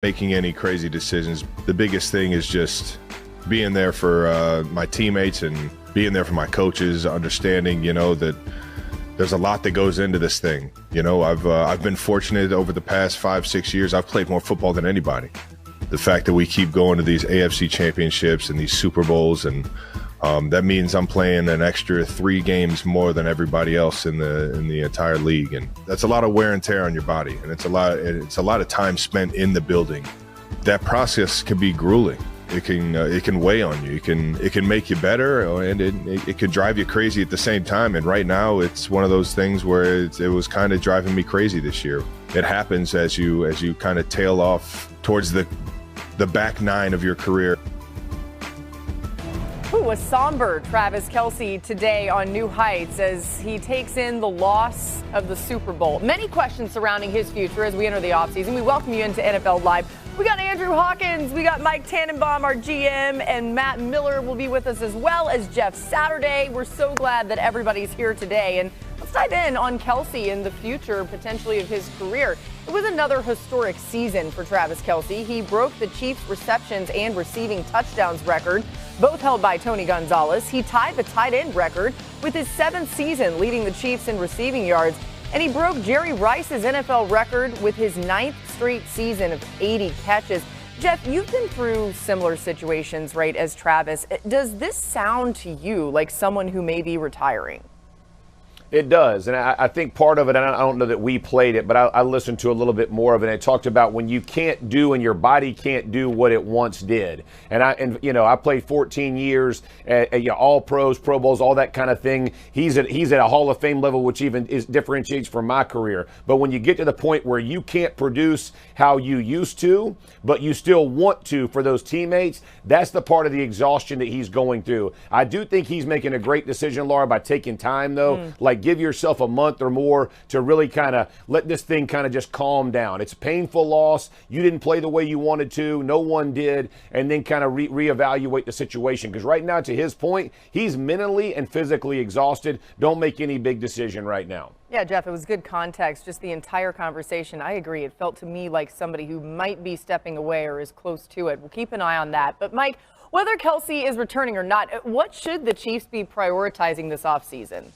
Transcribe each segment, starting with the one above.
making any crazy decisions. The biggest thing is just being there for my teammates and being there for my coaches, understanding, that there's a lot that goes into this thing. I've been fortunate over the past 5-6 years. I've played more football than anybody. The fact that we keep going to these AFC championships and these Super Bowls, and that means I'm playing an extra 3 games more than everybody else in the entire league, and that's a lot of wear and tear on your body, and it's a lot of time spent in the building. That process can be grueling. It can weigh on you. It can make you better, and it can drive you crazy at the same time. And right now, it's one of those things where it was kind of driving me crazy this year. It happens as you kind of tail off towards the back 9 of your career. A somber Travis Kelce today on New Heights as he takes in the loss of the Super Bowl. Many questions surrounding his future as we enter the offseason. We welcome you into NFL Live. We got Andrew Hawkins, we got Mike Tannenbaum, our GM, and Matt Miller will be with us, as well as Jeff Saturday. We're so glad that everybody's here today. And let's dive in on Kelce and the future, potentially, of his career. It was another historic season for Travis Kelce. He broke the Chiefs' receptions and receiving touchdowns record, both held by Tony Gonzalez. He tied the tight end record with his 7th season leading the Chiefs in receiving yards. And he broke Jerry Rice's NFL record with his 9th straight season of 80 catches. Jeff, you've been through similar situations, right, as Travis. Does this sound to you like someone who may be retiring? It does, and I think part of it, and I don't know that we played it, but I listened to a little bit more of it, and it talked about when you can't do and your body can't do what it once did. And I played 14 years, all pros, Pro Bowls, all that kind of thing. He's at a Hall of Fame level, which even differentiates from my career. But when you get to the point where you can't produce how you used to, but you still want to for those teammates, that's the part of the exhaustion that he's going through. I do think he's making a great decision, Laura, by taking time, though. Give yourself a month or more to really kind of let this thing kind of just calm down. It's a painful loss. You didn't play the way you wanted to. No one did. And then kind of reevaluate the situation. Because right now, to his point, he's mentally and physically exhausted. Don't make any big decision right now. Yeah, Jeff, it was good context. Just the entire conversation. I agree. It felt to me like somebody who might be stepping away or is close to it. We'll keep an eye on that. But, Mike, whether Kelce is returning or not, what should the Chiefs be prioritizing this offseason?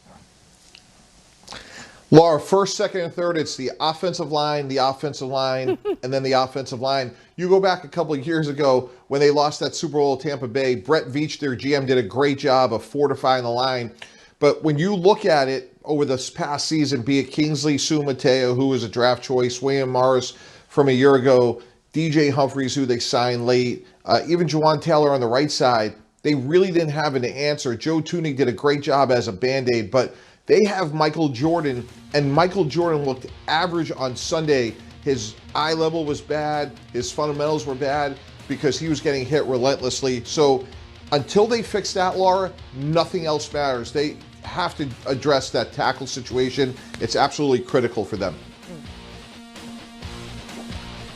Laura, first, second, and third, it's the offensive line, and then the offensive line. You go back a couple of years ago when they lost that Super Bowl at Tampa Bay, Brett Veach, their GM, did a great job of fortifying the line. But when you look at it over this past season, be it Kingsley Sumateo, who was a draft choice, William Morris from a year ago, DJ Humphries, who they signed late, even Juwan Taylor on the right side, they really didn't have an answer. Joe Thuney did a great job as a Band-Aid, but they have Michael Jordan, and Michael Jordan looked average on Sunday. His eye level was bad. His fundamentals were bad because he was getting hit relentlessly. So until they fix that, Laura, nothing else matters. They have to address that tackle situation. It's absolutely critical for them.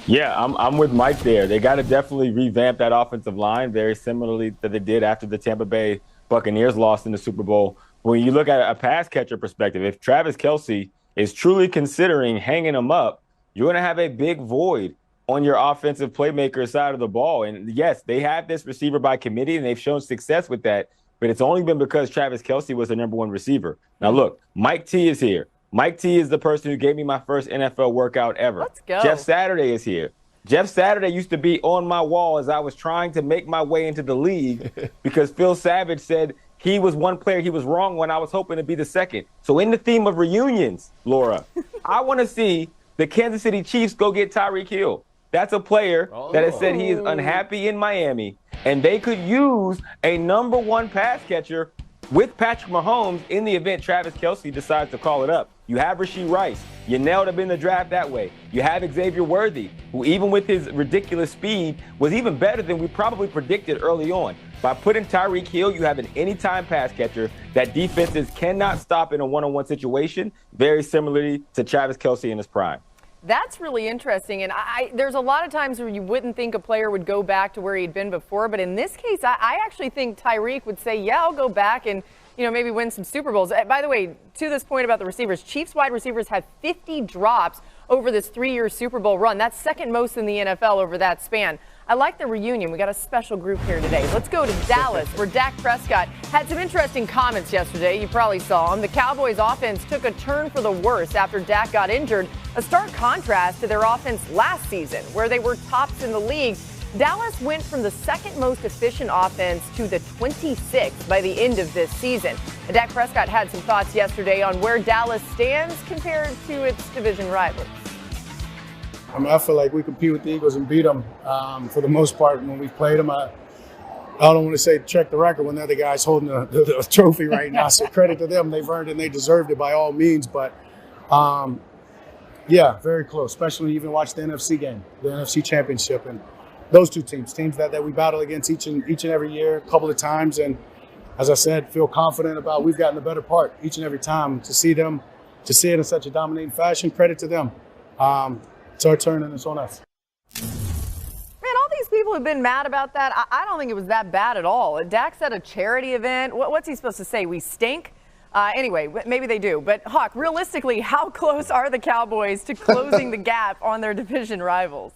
Yeah, I'm with Mike there. They got to definitely revamp that offensive line very similarly that they did after the Tampa Bay Buccaneers lost in the Super Bowl. When you look at a pass catcher perspective, if Travis Kelce is truly considering hanging him up, you're going to have a big void on your offensive playmaker side of the ball. And yes, they have this receiver by committee, and they've shown success with that, but it's only been because Travis Kelce was the #1 receiver. Now, look, Mike T is here. Mike T is the person who gave me my first NFL workout ever. Let's go. Jeff Saturday is here. Jeff Saturday used to be on my wall as I was trying to make my way into the league because Phil Savage said he was one player he was wrong when I was hoping to be the second. So in the theme of reunions, Laura, I want to see the Kansas City Chiefs go get Tyreek Hill. That's a player that has said he is unhappy in Miami, and they could use a #1 pass catcher with Patrick Mahomes in the event Travis Kelce decides to call it up. You have Rashee Rice. You nailed him in the draft that way. You have Xavier Worthy, who even with his ridiculous speed was even better than we probably predicted early on. By putting Tyreek Hill, you have an anytime pass catcher that defenses cannot stop in a one-on-one situation, very similarly to Travis Kelce in his prime. That's really interesting. And there's a lot of times where you wouldn't think a player would go back to where he'd been before. But in this case, I actually think Tyreek would say, yeah, I'll go back and maybe win some Super Bowls. By the way, to this point about the receivers, Chiefs wide receivers had 50 drops over this 3-year Super Bowl run. That's second most in the NFL over that span. I like the reunion. We got a special group here today. Let's go to Dallas, where Dak Prescott had some interesting comments yesterday. You probably saw him. The Cowboys offense took a turn for the worse after Dak got injured, a stark contrast to their offense last season, where they were tops in the league. Dallas went from the second most efficient offense to the 26th by the end of this season. And Dak Prescott had some thoughts yesterday on where Dallas stands compared to its division rivals. I mean, I feel like we compete with the Eagles and beat them for the most part when we've played them. I don't want to say check the record when they're the guys holding the trophy right now. So credit to them. They've earned it and they deserved it by all means. But, yeah, very close, especially when you even watch the NFC game, the NFC Championship. And those two teams that we battle against each and every year, a couple of times. And as I said, feel confident about we've gotten the better part each and every time. To see it in such a dominating fashion, credit to them. It's our turn and it's on us. Man, all these people have been mad about that. I don't think it was that bad at all. Dak's at a charity event. What's he supposed to say? We stink? Anyway, maybe they do. But, Hawk, realistically, how close are the Cowboys to closing the gap on their division rivals?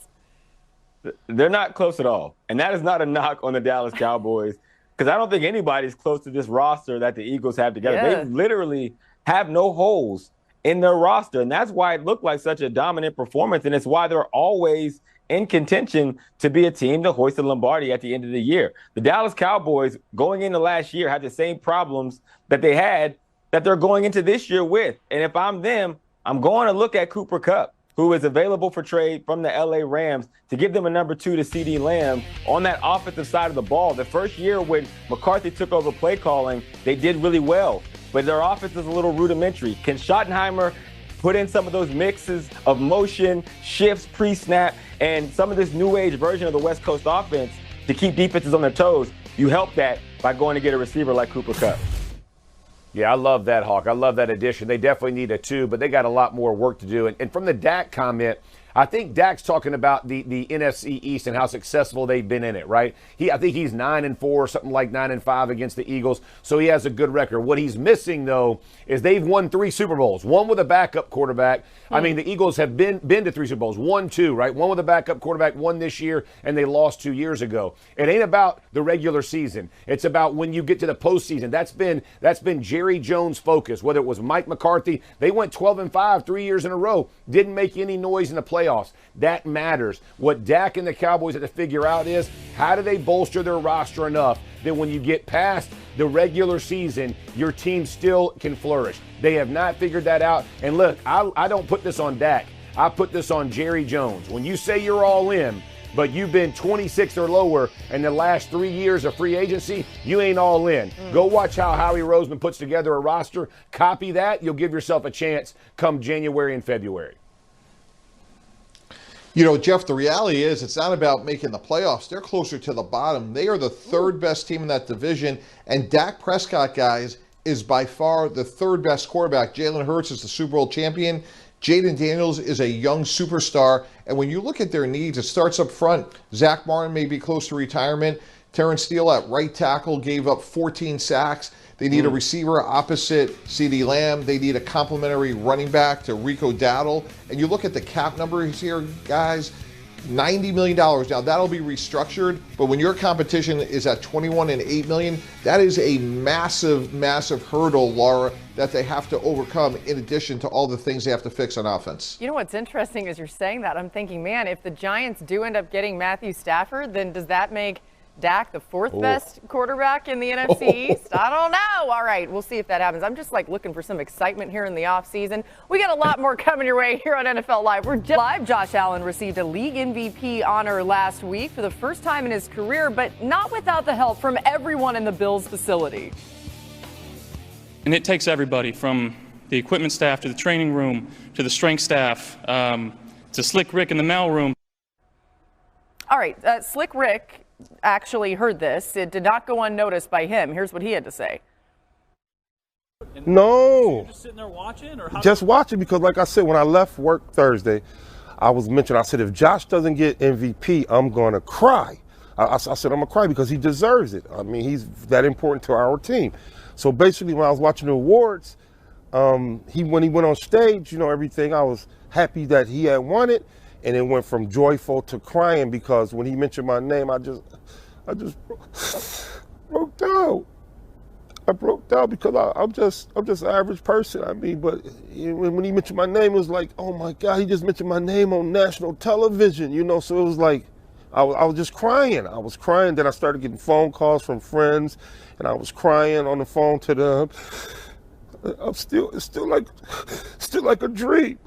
They're not close at all. And that is not a knock on the Dallas Cowboys, because I don't think anybody's close to this roster that the Eagles have together. Yeah. They literally have no holes in their roster, and that's why it looked like such a dominant performance, and it's why they're always in contention to be a team to hoist the Lombardi at the end of the year. The Dallas Cowboys, going into last year, had the same problems that they had that they're going into this year with. And if I'm them, I'm going to look at Cooper Kupp, who is available for trade from the LA Rams, to give them a number 2 to CeeDee Lamb on that offensive side of the ball. The first year when McCarthy took over play calling, they did really well, but their offense is a little rudimentary. Can Schottenheimer put in some of those mixes of motion, shifts, pre-snap, and some of this new age version of the West Coast offense to keep defenses on their toes? You help that by going to get a receiver like Cooper Kupp. Yeah, I love that, Hawk. I love that addition. They definitely need a 2, but they got a lot more work to do. And from the Dak comment, I think Dak's talking about the NFC East and how successful they've been in it, right? I think he's 9-4, something like 9-5 against the Eagles, so he has a good record. What he's missing, though, is they've won 3 Super Bowls, one with a backup quarterback. I mean, the Eagles have been to 3 Super Bowls, 1, 2, right? One with a backup quarterback, 1 this year, and they lost 2 years ago. It ain't about the regular season. It's about when you get to the postseason. That's been Jerry Jones' focus, whether it was Mike McCarthy. They went 12-5 3 years in a row, didn't make any noise in the playoffs. That matters. What Dak and the Cowboys have to figure out is how do they bolster their roster enough that when you get past the regular season, your team still can flourish. They have not figured that out. And look, I don't put this on Dak. I put this on Jerry Jones. When you say you're all in, but you've been 26 or lower in the last 3 years of free agency, you ain't all in. Go watch how Howie Roseman puts together a roster. Copy that. You'll give yourself a chance come January and February. You know, Jeff, the reality is it's not about making the playoffs. They're closer to the bottom. They are the 3rd best team in that division. And Dak Prescott, guys, is by far the 3rd best quarterback. Jalen Hurts is the Super Bowl champion. Jayden Daniels is a young superstar. And when you look at their needs, it starts up front. Zach Martin may be close to retirement. Terrence Steele at right tackle gave up 14 sacks. They need a receiver opposite CeeDee Lamb. They need a complimentary running back to Rico Dowdle. And you look at the cap numbers here, guys, $90 million. Now, that'll be restructured, but when your competition is at $21 and $8 million, that is a massive, massive hurdle, Laura, that they have to overcome in addition to all the things they have to fix on offense. You know what's interesting as you're saying that, I'm thinking, man, if the Giants do end up getting Matthew Stafford, then does that make Dak the 4th best quarterback in the NFC East? I don't know. All right, we'll see if that happens. I'm just looking for some excitement here in the offseason. We got a lot more coming your way here on NFL Live. We're live. Josh Allen received a league MVP honor last week for the first time in his career, but not without the help from everyone in the Bills facility. And it takes everybody from the equipment staff to the training room to the strength staff to Slick Rick in the mail room. All right, Slick Rick actually heard this. It did not go unnoticed by him. Here's what he had to say. No. Just sitting there watching? Or just watching, because like I said, when I left work Thursday, I said, if Josh doesn't get MVP, I'm going to cry. I said, I'm going to cry because he deserves it. I mean, he's that important to our team. So basically, when I was watching the awards, when he went on stage, everything, I was happy that he had won it, and it went from joyful to crying because when he mentioned my name, I just broke down. I broke down because I'm just an average person. I mean, but when he mentioned my name, it was like, oh my God, he just mentioned my name on national television, you know. So it was like, I was just crying. I was crying. Then I started getting phone calls from friends, and I was crying on the phone to them. It's still like a dream.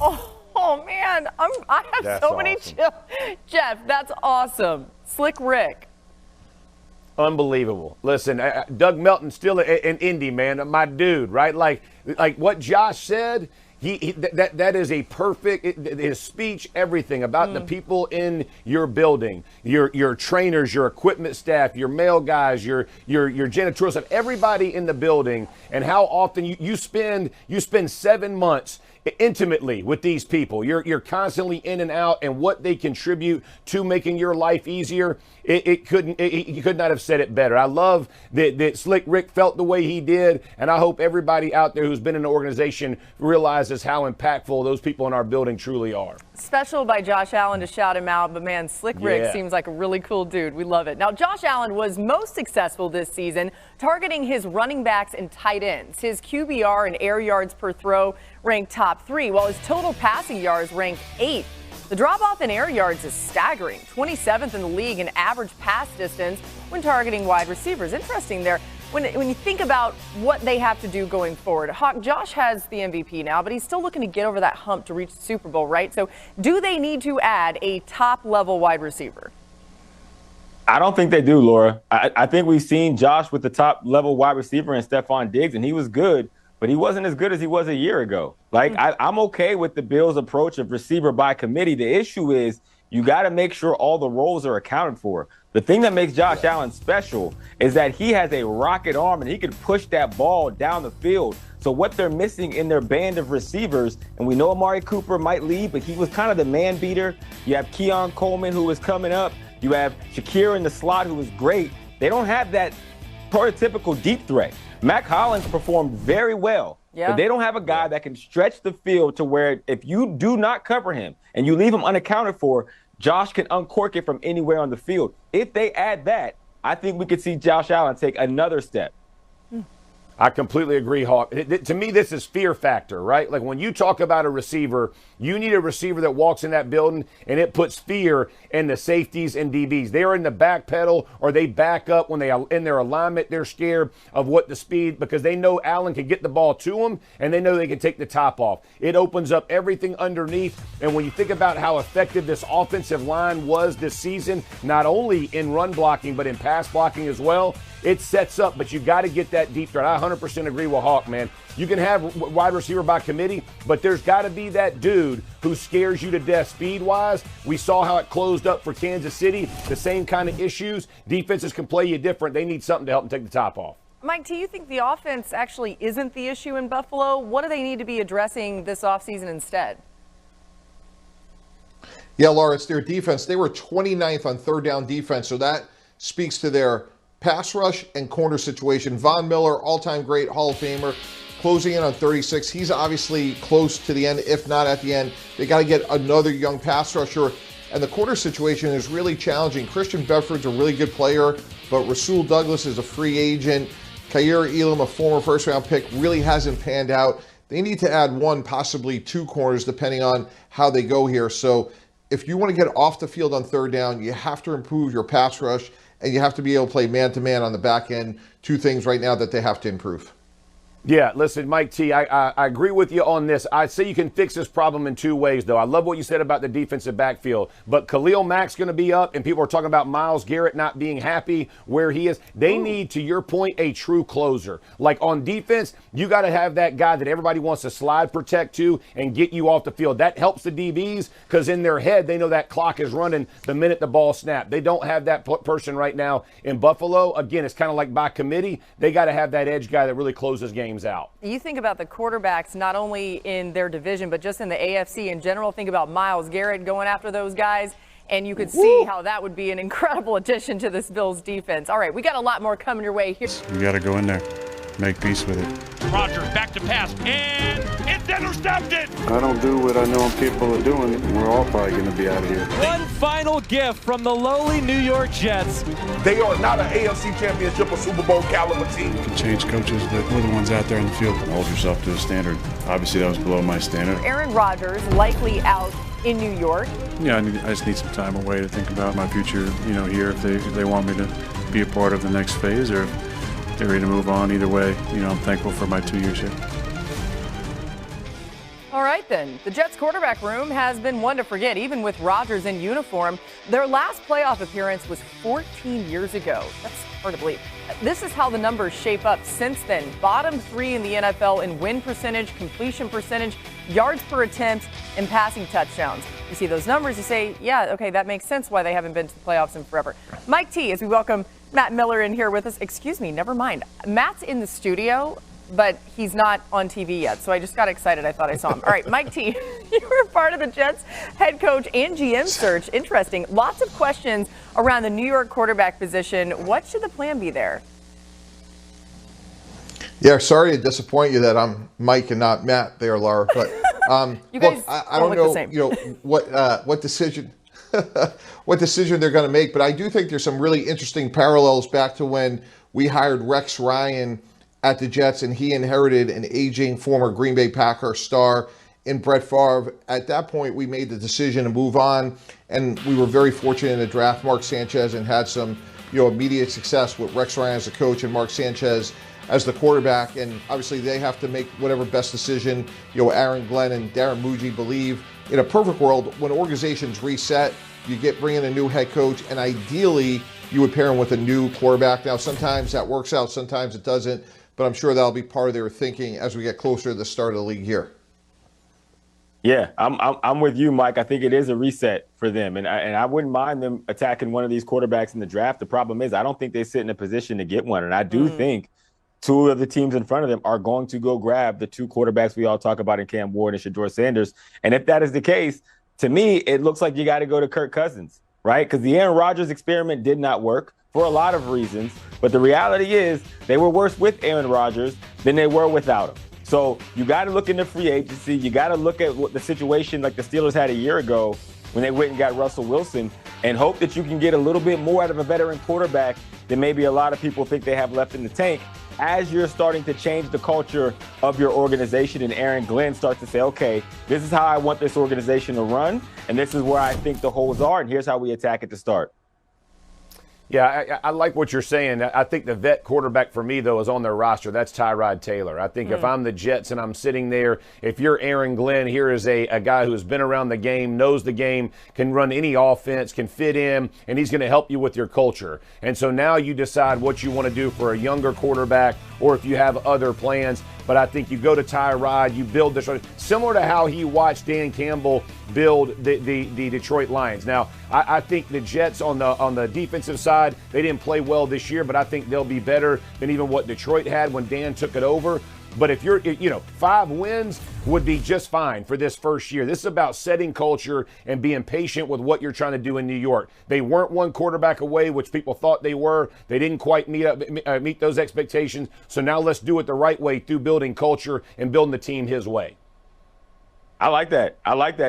Oh man, I have That's so many awesome. chills. Jeff, that's awesome. Slick Rick. Unbelievable. Listen, Doug Melton's still an Indy, man, my dude, right? Like what Josh said, that is a perfect, his speech, everything about the people in your building, your trainers, your equipment staff, your mail guys, your janitorial staff, everybody in the building, and how often you spend 7 months intimately with these people. You're constantly in and out, and what they contribute to making your life easier. He could not have said it better. I love that Slick Rick felt the way he did, and I hope everybody out there who's been in the organization realizes how impactful those people in our building truly are. Special by Josh Allen to shout him out, but man, Slick Rick seems like a really cool dude. We love it. Now, Josh Allen was most successful this season targeting his running backs and tight ends. His QBR and air yards per throw ranked top 3, while his total passing yards ranked 8th. The drop-off in air yards is staggering, 27th in the league in average pass distance when targeting wide receivers. Interesting there. When you think about what they have to do going forward, Hawk, Josh has the MVP now, but he's still looking to get over that hump to reach the Super Bowl, right? So do they need to add a top-level wide receiver? I don't think they do, Laura. I think we've seen Josh with the top-level wide receiver in Stephon Diggs, and he was good, but he wasn't as good as he was a year ago. Like, I'm okay with the Bills' approach of receiver by committee. The issue is you got to make sure all the roles are accounted for. The thing that makes Josh Allen special is that he has a rocket arm and he can push that ball down the field. So what they're missing in their band of receivers, and we know Amari Cooper might leave, but he was kind of the man beater. You have Keon Coleman, who is coming up. You have Shakir in the slot, who is great. They don't have that prototypical deep threat. Mac Hollins performed very well, but they don't have a guy that can stretch the field to where if you do not cover him and you leave him unaccounted for, Josh can uncork it from anywhere on the field. If they add that, I think we could see Josh Allen take another step. I completely agree, Hawk. To me, this is fear factor, right? Like when you talk about a receiver, you need a receiver that walks in that building and it puts fear in the safeties and DBs. They're in the back pedal or they back up when they are in their alignment. They're scared of what the speed, because they know Allen can get the ball to them and they know they can take the top off. It opens up everything underneath. And when you think about how effective this offensive line was this season, not only in run blocking, but in pass blocking as well, it sets up, but you got to get that deep threat. I 100% agree with Hawk, man. You can have wide receiver by committee, but there's got to be that dude who scares you to death speed-wise. We saw how it closed up for Kansas City. The same kind of issues. Defenses can play you different. They need something to help them take the top off. Mike, do you think the offense actually isn't the issue in Buffalo? What do they need to be addressing this offseason instead? Yeah, Laura, it's their defense. They were 29th on third down defense, so that speaks to their pass rush and corner situation. Von Miller, all-time great Hall of Famer, closing in on 36. He's obviously close to the end, if not at the end. They got to get another young pass rusher. And the corner situation is really challenging. Christian Bedford's a really good player, but Rasul Douglas is a free agent. Khair Elam, a former first-round pick, really hasn't panned out. They need to add one, possibly two corners, depending on how they go here. So if you want to get off the field on third down, you have to improve your pass rush, and you have to be able to play man-to-man on the back end. Two things right now that they have to improve. Yeah, listen, Mike T, I agree with you on this. I'd say you can fix this problem in two ways, though. I love what you said about the defensive backfield, but Khalil Mack's going to be up, and people are talking about Myles Garrett not being happy where he is. They need, to your point, a true closer. Like on defense, you got to have that guy that everybody wants to slide protect to and get you off the field. That helps the DBs because in their head, they know that clock is running the minute the ball snapped. They don't have that person right now in Buffalo. Again, it's kind of like by committee. They got to have that edge guy that really closes games out. You think about the quarterbacks not only in their division but just in the AFC in general. Think about Myles Garrett going after those guys, and you could see how that would be an incredible addition to this Bills defense. All right, we got a lot more coming your way here. You got to go in there, make peace with it. Rodgers back to pass, and it's intercepted. I don't do what I know people are doing, we're all probably going to be out of here. One final gift from the lowly New York Jets. They are not an AFC Championship or Super Bowl caliber team. You can change coaches, but we're the ones out there in the field. Hold yourself to a standard. Obviously, that was below my standard. Aaron Rodgers likely out in New York. Yeah, I just need some time away to think about my future, here if they want me to be a part of the next phase or if they're ready to move on. Either way, I'm thankful for my 2 years here. All right, then. The Jets quarterback room has been one to forget, even with Rodgers in uniform. Their last playoff appearance was 14 years ago. That's hard to believe. This is how the numbers shape up since then. Bottom 3 in the NFL in win percentage, completion percentage, yards per attempt, and passing touchdowns. You see those numbers, you say, yeah, okay, that makes sense why they haven't been to the playoffs in forever. Mike T, as we welcome Matt Miller in here with us. Excuse me, never mind. Matt's in the studio, but he's not on TV yet, so I just got excited. I thought I saw him. All right, Mike T, you were part of the Jets head coach and GM search. Interesting. Lots of questions around the New York quarterback position. What should the plan be there? Yeah, sorry to disappoint you that I'm Mike and not Matt there, Laura. But you guys look, I don't know, what decision they're going to make. But I do think there's some really interesting parallels back to when we hired Rex Ryan at the Jets, and he inherited an aging former Green Bay Packer star in Brett Favre. At that point, we made the decision to move on, and we were very fortunate to draft Mark Sanchez and had some, immediate success with Rex Ryan as the coach and Mark Sanchez as the quarterback. And obviously, they have to make whatever best decision. Aaron Glenn and Darren Muji believe in a perfect world, when organizations reset, you bring in a new head coach, and ideally, you would pair him with a new quarterback. Now, sometimes that works out, sometimes it doesn't. But I'm sure that'll be part of their thinking as we get closer to the start of the league here. Yeah, I'm with you, Mike. I think it is a reset for them, and I wouldn't mind them attacking one of these quarterbacks in the draft. The problem is I don't think they sit in a position to get one, and I do think 2 of the teams in front of them are going to go grab the 2 quarterbacks we all talk about in Cam Ward and Shedeur Sanders. And if that is the case, to me, it looks like you got to go to Kirk Cousins, right? Because the Aaron Rodgers experiment did not work for a lot of reasons. But the reality is they were worse with Aaron Rodgers than they were without him. So you got to look into free agency. You got to look at what the situation like the Steelers had a year ago when they went and got Russell Wilson and hope that you can get a little bit more out of a veteran quarterback than maybe a lot of people think they have left in the tank as you're starting to change the culture of your organization. And Aaron Glenn starts to say, okay, this is how I want this organization to run, and this is where I think the holes are, and here's how we attack it to start. Yeah, I like what you're saying. I think the vet quarterback for me, though, is on their roster. That's Tyrod Taylor. I think if I'm the Jets and I'm sitting there, if you're Aaron Glenn, here is a guy who's been around the game, knows the game, can run any offense, can fit in, and he's going to help you with your culture. And so now you decide what you want to do for a younger quarterback or if you have other plans. But I think you go to Tyrod, you build this, similar to how he watched Dan Campbell build the Detroit Lions. Now, I think the Jets on the defensive side, they didn't play well this year, but I think they'll be better than even what Detroit had when Dan took it over. But if you're, 5 wins would be just fine for this first year. This is about setting culture and being patient with what you're trying to do in New York. They weren't one quarterback away, which people thought they were. They didn't quite meet those expectations. So now let's do it the right way through building culture and building the team his way. I like that,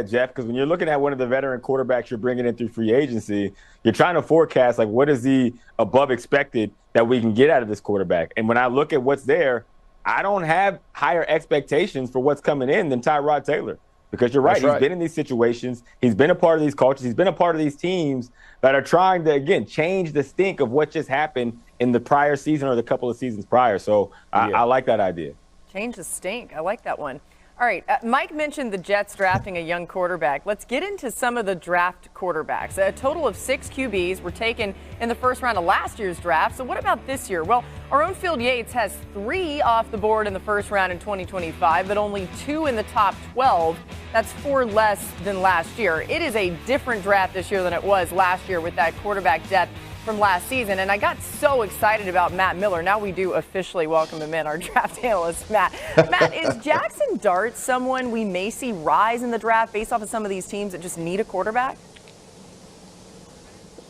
Jeff, because when you're looking at one of the veteran quarterbacks you're bringing in through free agency, you're trying to forecast, like, what is the above expected that we can get out of this quarterback? And when I look at what's there, I don't have higher expectations for what's coming in than Tyrod Taylor, because you're right. He's been in these situations. He's been a part of these cultures. He's been a part of these teams that are trying to, again, change the stink of what just happened in the prior season or the couple of seasons prior. So I like that idea. Change the stink. I like that one. All right, Mike mentioned the Jets drafting a young quarterback. Let's get into some of the draft quarterbacks. A total of 6 QBs were taken in the first round of last year's draft. So what about this year? Well, our own Field Yates has 3 off the board in the first round in 2025, but only 2 in the top 12. That's 4 less than last year. It is a different draft this year than it was last year with that quarterback depth from last season. And I got so excited about Matt Miller. Now we do officially welcome him in, our draft analyst, Matt. Matt, is Jackson Dart someone we may see rise in the draft based off of some of these teams that just need a quarterback?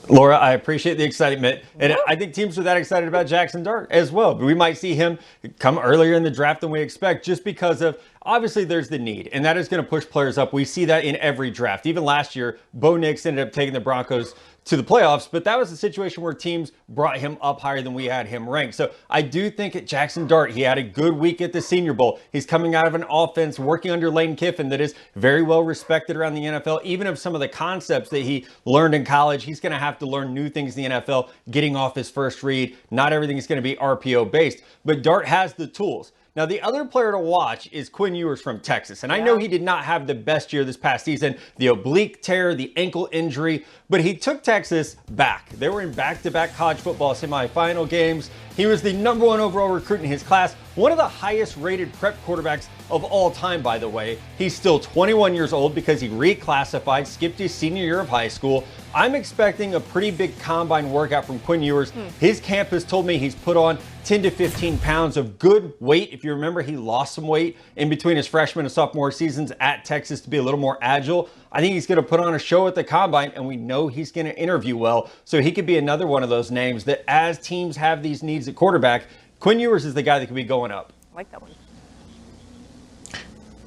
Laura, I appreciate the excitement, and I think teams are that excited about Jackson Dart as well. We might see him come earlier in the draft than we expect just because of, obviously there's the need, and that is going to push players up. We see that in every draft. Even last year, Bo Nix ended up taking the Broncos to the playoffs, but that was a situation where teams brought him up higher than we had him ranked. So I do think at Jackson Dart, he had a good week at the Senior Bowl. He's coming out of an offense working under Lane Kiffin that is very well respected around the NFL. Even if some of the concepts that he learned in college, he's going to have to learn new things in the NFL, getting off his first read. Not everything is going to be RPO based, but Dart has the tools. Now, the other player to watch is Quinn Ewers from Texas. And I know he did not have the best year this past season, the oblique tear, the ankle injury, but he took Texas back. They were in back-to-back college football semifinal games. He was the #1 overall recruit in his class, one of the highest rated prep quarterbacks of all time, by the way. He's still 21 years old because he reclassified, skipped his senior year of high school. I'm expecting a pretty big combine workout from Quinn Ewers. His camp has told me he's put on 10 to 15 pounds of good weight. If you remember, he lost some weight in between his freshman and sophomore seasons at Texas to be a little more agile. I think he's going to put on a show at the combine, and we know he's going to interview well. So he could be another one of those names that as teams have these needs at quarterback, Quinn Ewers is the guy that could be going up. I like that one.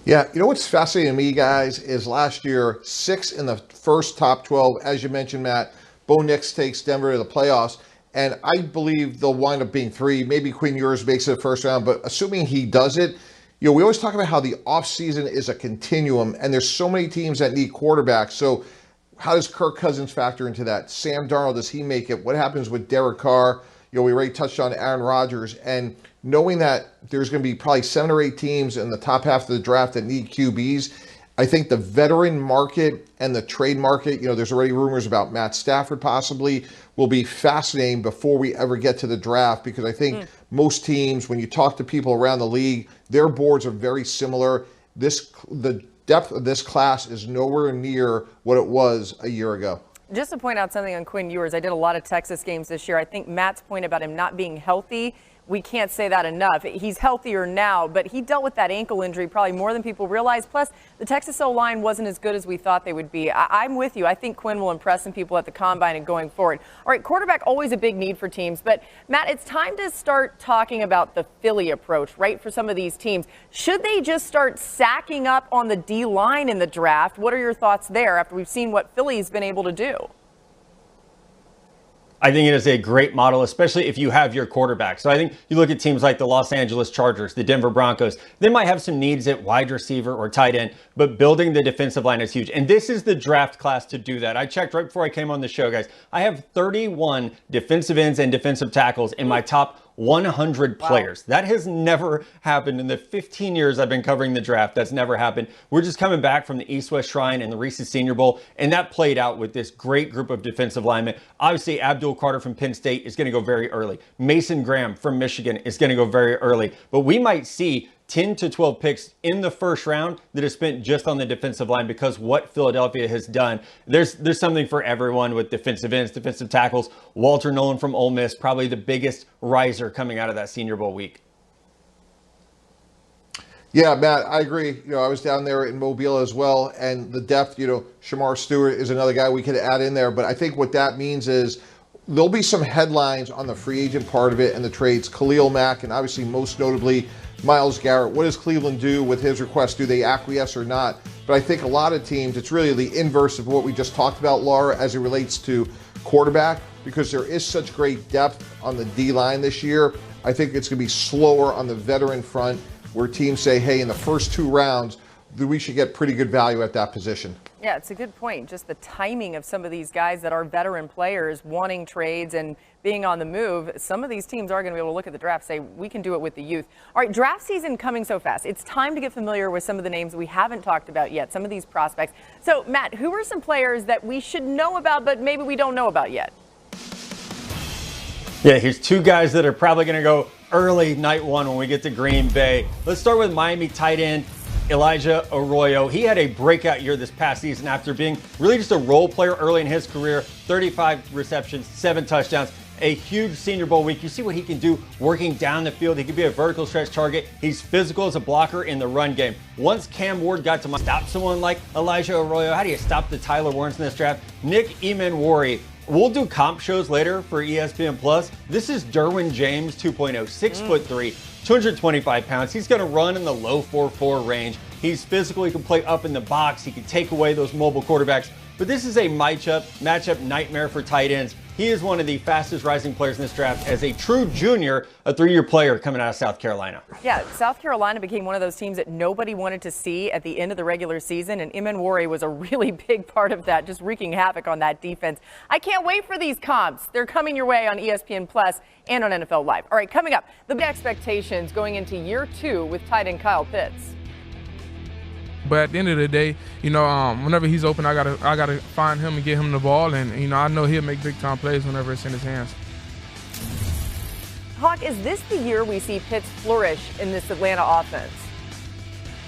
Yeah, you know what's fascinating to me, guys, is last year, 6 in the first top 12. As you mentioned, Matt, Bo Nix takes Denver to the playoffs, and I believe they'll wind up being 3. Maybe Quinn Ewers makes it the first round, but assuming he does it, you know, we always talk about how the offseason is a continuum, and there's so many teams that need quarterbacks. So how does Kirk Cousins factor into that? Sam Darnold, does he make it? What happens with Derek Carr? You know, we already touched on Aaron Rodgers, and knowing that there's going to be probably 7 or 8 teams in the top half of the draft that need QBs, I think the veteran market and the trade market, you know, there's already rumors about Matt Stafford possibly, will be fascinating before we ever get to the draft, because I think most teams, when you talk to people around the league, their boards are very similar. The depth of this class is nowhere near what it was a year ago. Just to point out something on Quinn Ewers, I did a lot of Texas games this year. I think Matt's point about him not being healthy, we can't say that enough. He's healthier now, but he dealt with that ankle injury probably more than people realize. Plus, the Texas O-line wasn't as good as we thought they would be. I'm with you. I think Quinn will impress some people at the combine and going forward. All right, quarterback, always a big need for teams. But, Matt, it's time to start talking about the Philly approach, right, for some of these teams. Should they just start sacking up on the D-line in the draft? What are your thoughts there after we've seen what Philly's been able to do? I think it is a great model, especially if you have your quarterback. So I think you look at teams like the Los Angeles Chargers, the Denver Broncos. They might have some needs at wide receiver or tight end, but building the defensive line is huge. And this is the draft class to do that. I checked right before I came on the show, guys. I have 31 defensive ends and defensive tackles in my top 100 players. That has never happened in the 15 years I've been covering the draft. That's never happened. We're just coming back from the East-West Shrine and the Reese's Senior Bowl, and that played out with this great group of defensive linemen. Obviously, Abdul Carter from Penn State is going to go very early. Mason Graham from Michigan is going to go very early. But we might see 10 to 12 picks in the first round that is spent just on the defensive line because what Philadelphia has done. There's something for everyone with defensive ends, defensive tackles. Walter Nolan from Ole Miss, probably the biggest riser coming out of that Senior Bowl week. Yeah, Matt, I agree. You know, I was down there in Mobile as well, and the depth, you know, Shamar Stewart is another guy we could add in there, but I think what that means is there'll be some headlines on the free agent part of it and the trades. Khalil Mack, and obviously most notably Myles Garrett. What does Cleveland do with his request? Do they acquiesce or not? But I think a lot of teams, it's really the inverse of what we just talked about, Laura, as it relates to quarterback, because there is such great depth on the D-line this year. I think it's going to be slower on the veteran front, where teams say, hey, in the first 2 rounds, we should get pretty good value at that position. Yeah, it's a good point. Just the timing of some of these guys that are veteran players wanting trades and being on the move. Some of these teams are going to be able to look at the draft and say, we can do it with the youth. All right, draft season coming so fast. It's time to get familiar with some of the names we haven't talked about yet, some of these prospects. So, Matt, who are some players that we should know about, but maybe we don't know about yet? Yeah, here's 2 guys that are probably going to go early night 1 when we get to Green Bay. Let's start with Miami tight end Elijah Arroyo. He had a breakout year this past season after being really just a role player early in his career. 35 receptions, 7 touchdowns, a huge Senior Bowl week. You see what he can do working down the field. He can be a vertical stretch target. He's physical as a blocker in the run game. Once Cam Ward got to stop someone like Elijah Arroyo, how do you stop the Tyler Warrens in this draft? Nick Emanwari We'll do comp shows later for ESPN Plus. This is Derwin James 2.0, 6'3", 225 pounds. He's going to run in the low 4.4 range. He's physical. He can play up in the box. He can take away those mobile quarterbacks. But this is a matchup nightmare for tight ends. He is one of the fastest rising players in this draft as a true junior, a 3-year player coming out of South Carolina. Yeah, South Carolina became one of those teams that nobody wanted to see at the end of the regular season, and Emenwari was a really big part of that, just wreaking havoc on that defense. I can't wait for these comps. They're coming your way on ESPN Plus and on NFL Live. All right, coming up, the big expectations going into year 2 with tight end Kyle Pitts. But at the end of the day, whenever he's open, I gotta find him and get him the ball, and I know he'll make big time plays whenever it's in his hands. Hawk, is this the year we see Pitts flourish in this Atlanta offense?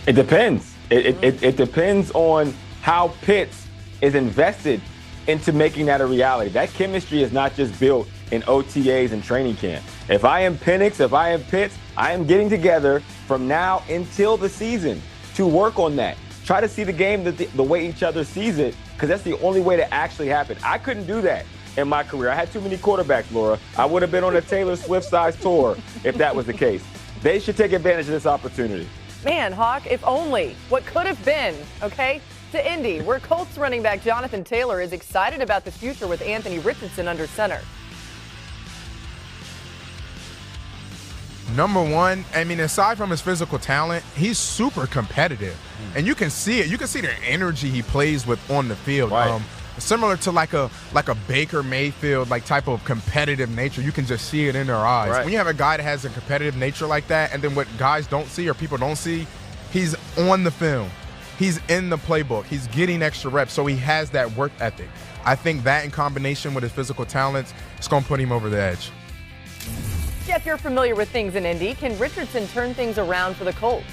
It depends. It depends on how Pitts is invested into making that a reality. That chemistry is not just built in OTAs and training camp. If I am Penix, if I am Pitts, I am getting together from now until the season to work on that. Try to see the game the way each other sees it, because that's the only way to actually happen. I couldn't do that in my career. I had too many quarterbacks, Laura. I would have been on a Taylor Swift-sized tour if that was the case. They should take advantage of this opportunity. Man, Hawk, if only. What could have been, okay? To Indy, where Colts running back Jonathan Taylor is excited about the future with Anthony Richardson under center. Number one, aside from his physical talent, he's super competitive. And you can see it. You can see the energy he plays with on the field. Right. Similar to like a Baker Mayfield type of competitive nature. You can just see it in their eyes. Right. When you have a guy that has a competitive nature like that, and then what guys don't see or people don't see, he's on the film. He's in the playbook. He's getting extra reps, so he has that work ethic. I think that in combination with his physical talents, it's going to put him over the edge. Jeff, you're familiar with things in Indy. Can Richardson turn things around for the Colts?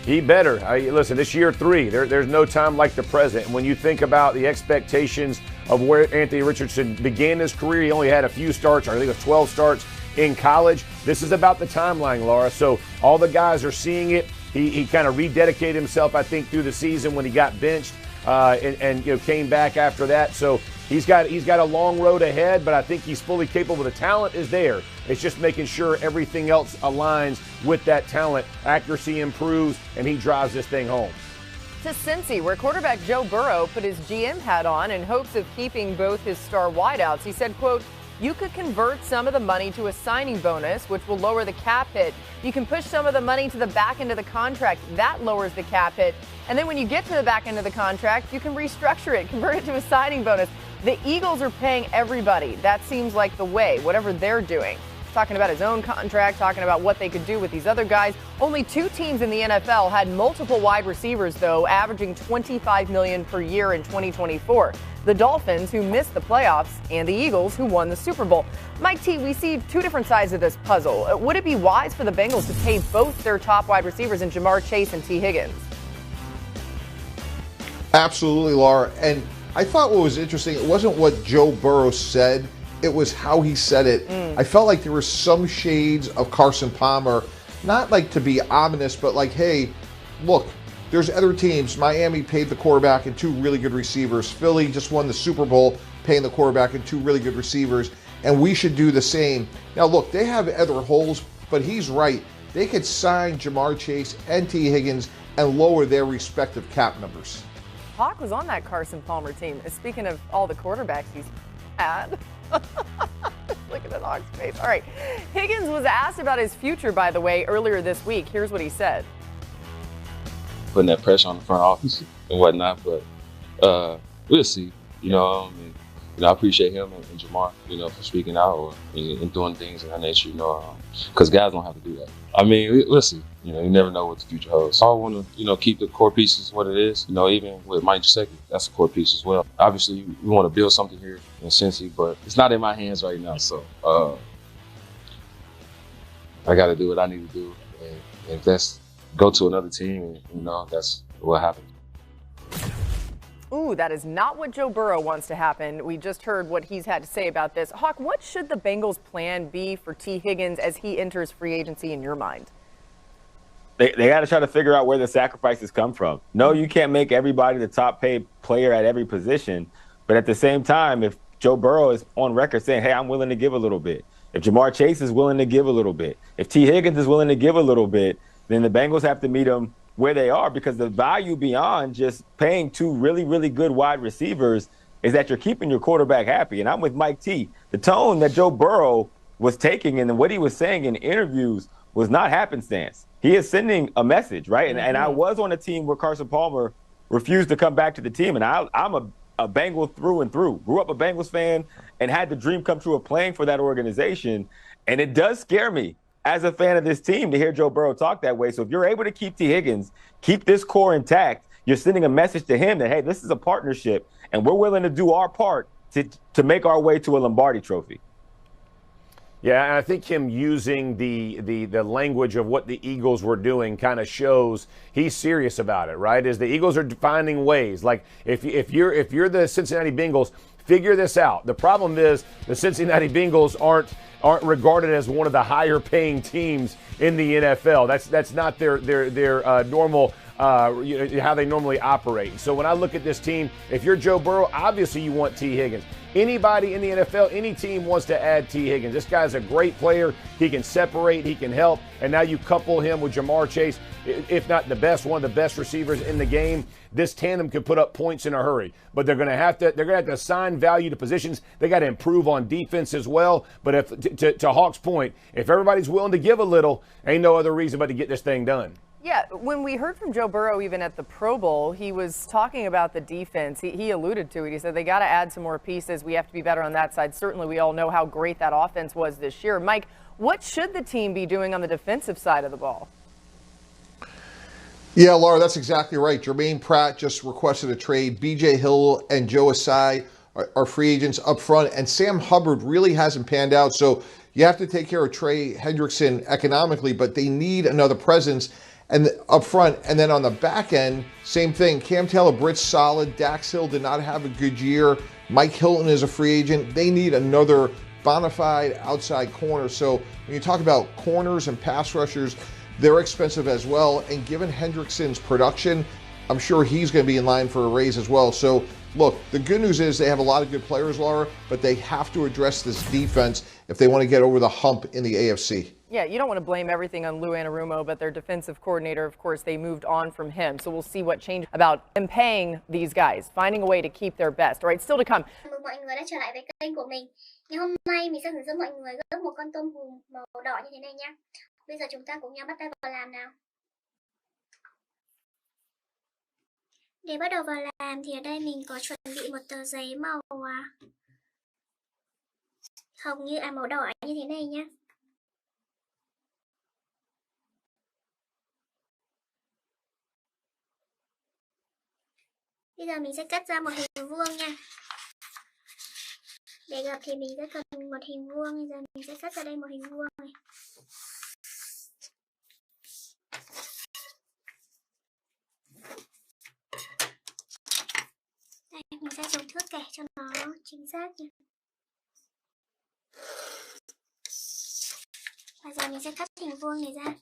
He better. Listen, this year 3, there's no time like the present. And when you think about the expectations of where Anthony Richardson began his career, he only had a few starts, or I think it was 12 starts in college. This is about the timeline, Laura. So all the guys are seeing it. He kind of rededicated himself, I think, through the season when he got benched and came back after that. So he's got a long road ahead, but I think he's fully capable. The talent is there. It's just making sure everything else aligns with that talent. Accuracy improves, and he drives this thing home. To Cincy, where quarterback Joe Burrow put his GM hat on in hopes of keeping both his star wideouts. He said, quote, "You could convert some of the money to a signing bonus, which will lower the cap hit. You can push some of the money to the back end of the contract. That lowers the cap hit. And then when you get to the back end of the contract, you can restructure it, convert it to a signing bonus." The Eagles are paying everybody. That seems like the way, whatever they're doing. Talking about his own contract, talking about what they could do with these other guys. Only 2 teams in the NFL had multiple wide receivers, though, averaging $25 million per year in 2024. The Dolphins, who missed the playoffs, and the Eagles, who won the Super Bowl. Mike T, we see 2 different sides of this puzzle. Would it be wise for the Bengals to pay both their top wide receivers in Jamar Chase and T. Higgins? Absolutely, Laura. And I thought what was interesting, it wasn't what Joe Burrow said, it was how he said it. I felt like there were some shades of Carson Palmer, not like to be ominous, but like, hey, look, there's other teams. Miami paid the quarterback and 2 really good receivers. Philly just won the Super Bowl paying the quarterback and 2 really good receivers, and we should do the same. Now, look, they have other holes, but he's right. They could sign Jamar Chase and T. Higgins and lower their respective cap numbers. Hawk was on that Carson Palmer team. Speaking of all the quarterbacks he's had. Look at the Hawk's face. All right. Higgins was asked about his future, by the way, earlier this week. Here's what he said. Putting that pressure on the front office and whatnot, but we'll see. I appreciate him and Jamar, for speaking out and doing things of that nature, because guys don't have to do that. I mean, we'll see. You never know what the future holds. So I want to, keep the core pieces what it is. Even with Mike Gesicki, that's a core piece as well. Obviously, we want to build something here in Cincy, but it's not in my hands right now. So I got to do what I need to do, and if that's go to another team, that's what happens. Ooh, that is not what Joe Burrow wants to happen. We just heard what he's had to say about this. Hawk, what should the Bengals' plan be for T. Higgins as he enters free agency in your mind? They got to try to figure out where the sacrifices come from. No, you can't make everybody the top paid player at every position. But at the same time, if Joe Burrow is on record saying, hey, I'm willing to give a little bit. If Jamar Chase is willing to give a little bit, if T. Higgins is willing to give a little bit, then the Bengals have to meet them where they are, because the value beyond just paying two really, really good wide receivers is that you're keeping your quarterback happy. And I'm with Mike T. The tone that Joe Burrow was taking and what he was saying in interviews was not happenstance. He is sending a message, right? And I was on a team where Carson Palmer refused to come back to the team. And I'm a Bengal through and through. Grew up a Bengals fan and had the dream come true of playing for that organization. And it does scare me as a fan of this team to hear Joe Burrow talk that way. So if you're able to keep T. Higgins, keep this core intact, you're sending a message to him that, hey, this is a partnership and we're willing to do our part to make our way to a Lombardi trophy. Yeah, and I think him using the language of what the Eagles were doing kind of shows he's serious about it, right? Is the Eagles are finding ways. Like if you're the Cincinnati Bengals, figure this out. The problem is the Cincinnati Bengals aren't regarded as one of the higher paying teams in the NFL. That's not their normal how they normally operate. So when I look at this team, if you're Joe Burrow, obviously you want T. Higgins. Anybody in the NFL, any team wants to add T. Higgins. This guy's a great player. He can separate, he can help, and now you couple him with Jamar Chase, if not the best, one of the best receivers in the game. This tandem could put up points in a hurry, but they're going to have to assign value to positions. They got to improve on defense as well. But if to Hawk's point, if everybody's willing to give a little, ain't no other reason but to get this thing done. Yeah, when we heard from Joe Burrow even at the Pro Bowl, he was talking about the defense. He alluded to it. He said they got to add some more pieces. We have to be better on that side. Certainly, we all know how great that offense was this year. Mike, what should the team be doing on the defensive side of the ball? Yeah, Laura, that's exactly right. Jermaine Pratt just requested a trade. B.J. Hill and Joe Asai are free agents up front, and Sam Hubbard really hasn't panned out. So you have to take care of Trey Hendrickson economically, but they need another presence and up front. And then on the back end, same thing. Cam Taylor-Britt's solid. Dax Hill did not have a good year. Mike Hilton is a free agent. They need another bona fide outside corner. So when you talk about corners and pass rushers, they're expensive as well. And given Hendrickson's production, I'm sure he's going to be in line for a raise as well. So look, the good news is they have a lot of good players, Laura, but they have to address this defense if they want to get over the hump in the AFC. Yeah, you don't want to blame everything on Lou Anarumo, but their defensive coordinator, of course, they moved on from him. So we'll see what changed about them paying these guys, finding a way to keep their best. All right, still to come. Mọi người đã trở lại với kênh của mình. Ngày hôm nay mình sẽ hướng dẫn mọi người gấp một con tôm hùm màu đỏ như thế này nha. Bây giờ chúng ta cùng nhau bắt tay vào làm nào. Để bắt đầu vào làm thì ở đây mình có chuẩn bị một tờ giấy màu hồng màu đỏ như thế này nhá. Bây giờ mình sẽ cắt ra một hình vuông nha. Để gặp thì mình sẽ cần một hình vuông. Bây giờ mình sẽ cắt ra đây một hình vuông này. Đây, mình sẽ dùng thước kẻ cho nó chính xác nha. Bây giờ mình sẽ cắt hình vuông này ra.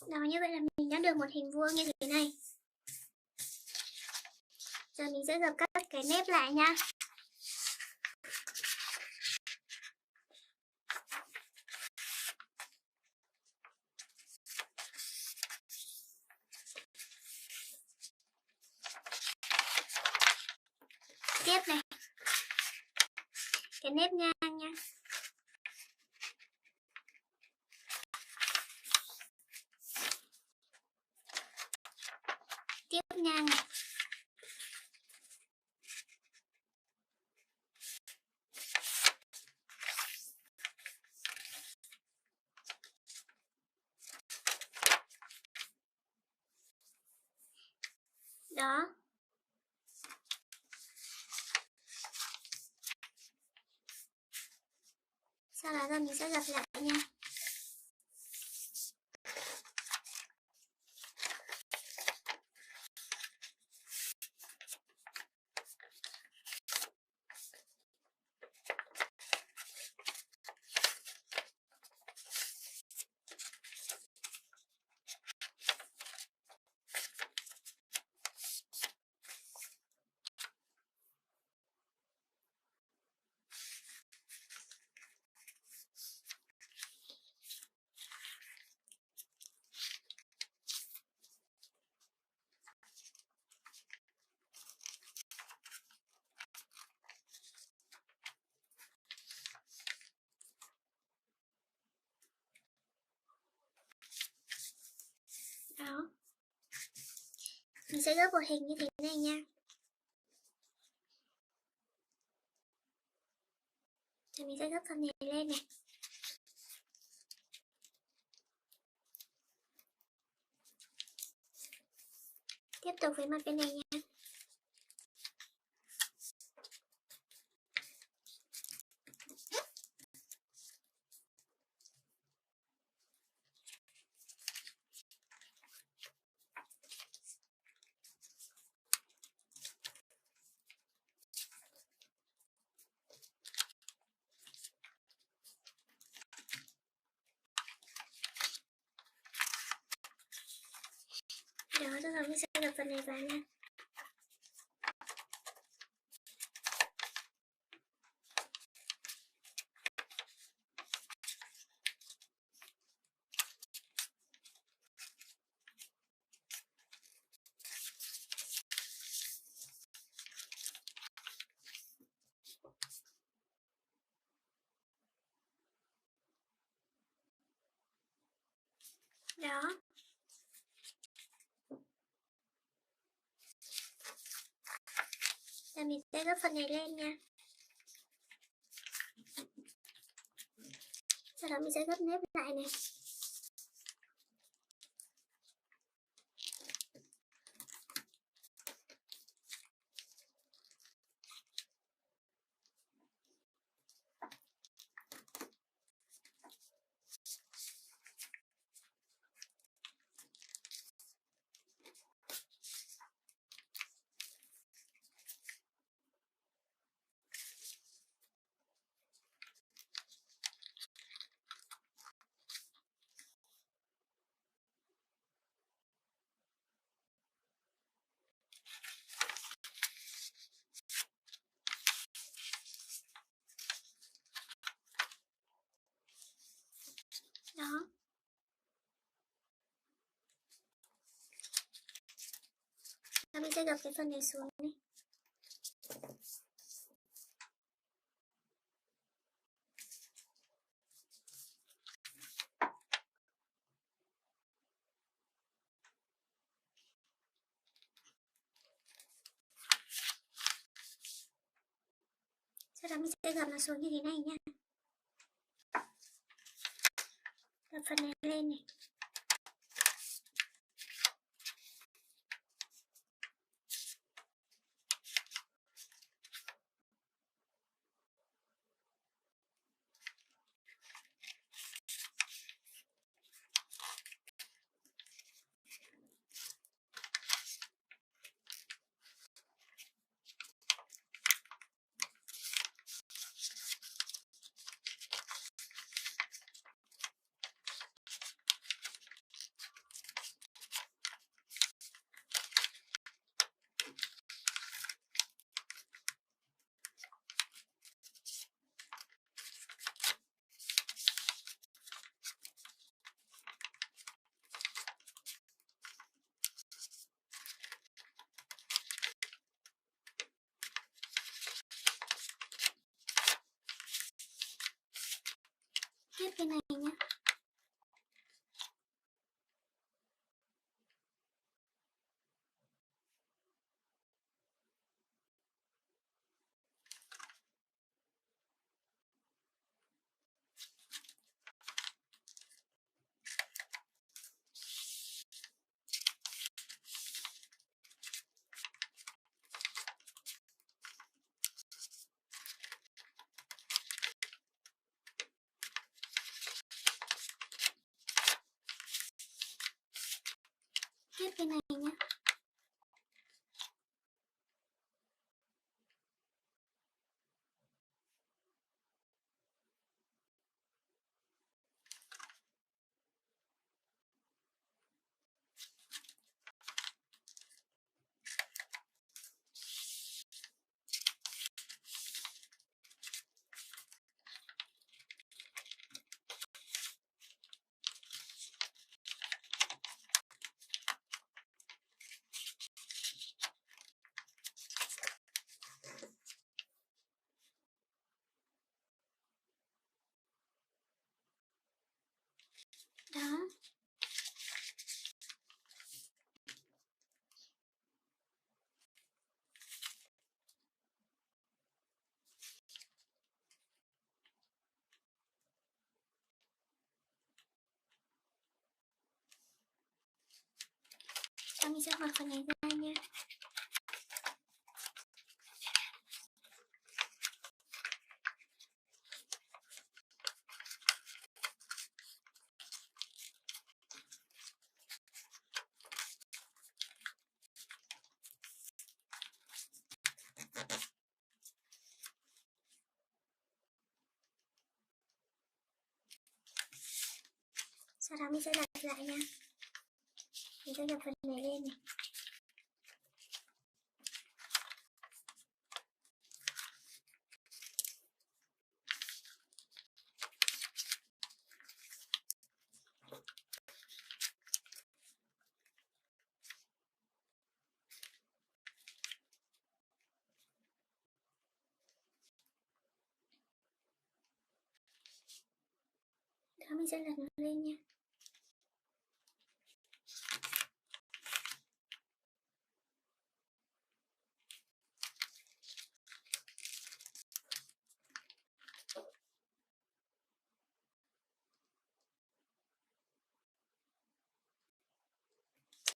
Đó, như vậy là mình đã được một hình vuông như thế này. Giờ mình sẽ dập các cái nếp lại nha. Tiếp này, cái nếp ngang nha. Tiếp ngang này. Đó. Sau đó mình sẽ gập lại nha. mình sẽ gấp một hình như thế này nha. Rồi mình sẽ gấp phần này lên này. Tiếp tục với mặt bên này nha. Đó, rồi mình sẽ gập phần này vào nha. Đó. Rồi mình sẽ gấp phần này lên nha. Sau đó mình sẽ gấp nếp lại này. Đó. Rồi mình sẽ gập cái phần này xuống này. Sau đó mình sẽ gập nó xuống như thế này nha. Gập phần này lên này. Tiếp bên này nhé. Tiếp bên này nhé. Đó. mình sẽ mở phần này ra nha. Sau đó mình sẽ đặt lại nha. Mình sẽ nhập phần này lên này. Đó, mình sẽ lật nó lên nha.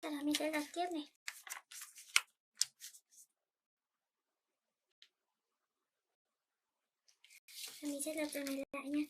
Sau đó mình sẽ lật tiếp này. Và mình sẽ lật đường này lại nha.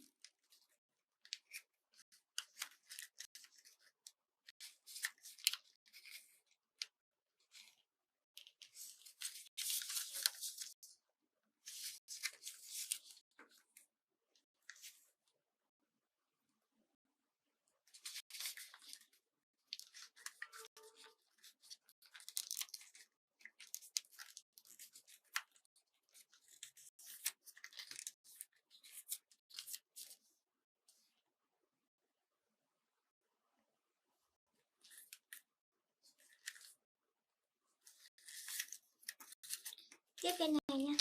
Tiếp bên này nha.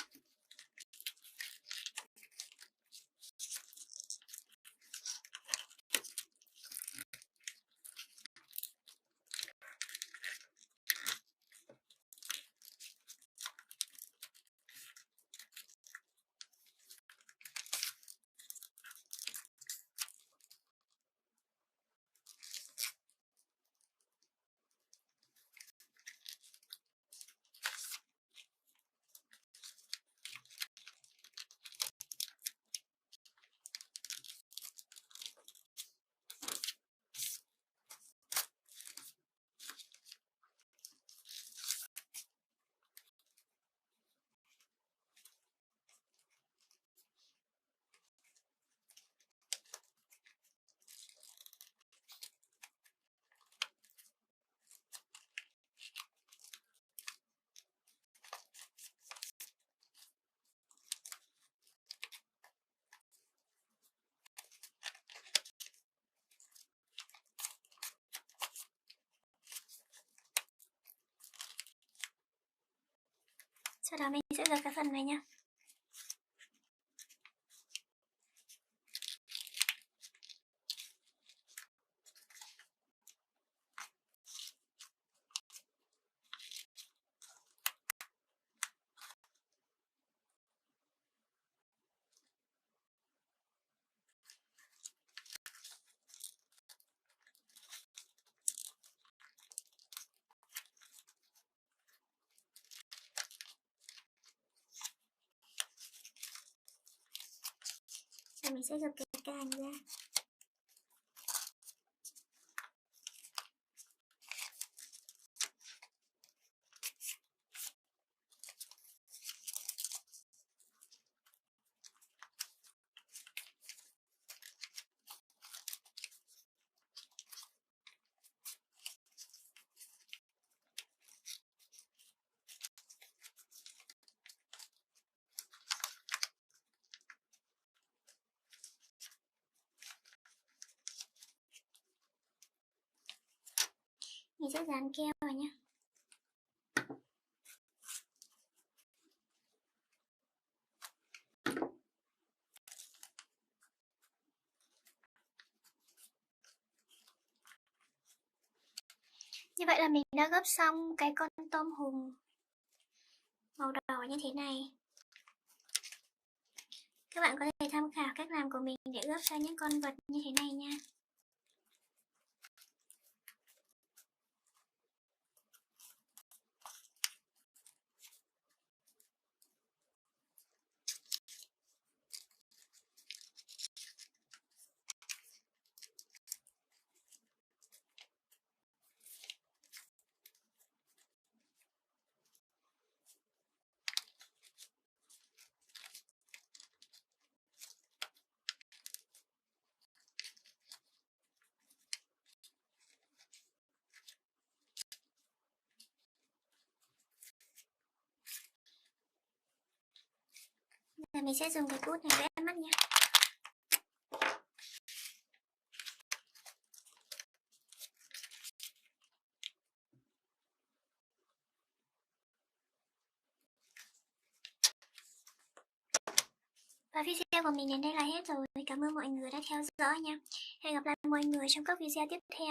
Sau đó mình sẽ lật cái phần này nha. Và mình sẽ gập cái càng ra. Mình sẽ dán keo vào nhé. Như vậy là mình đã gấp xong cái con tôm hùm màu đỏ như thế này. Các bạn có thể tham khảo cách làm của mình để gấp cho những con vật như thế này nha. Và mình sẽ dùng cái bút này vẽ mắt nha. Và video của mình đến đây là hết rồi. Cảm ơn mọi người đã theo dõi nha. Hẹn gặp lại mọi người trong các video tiếp theo.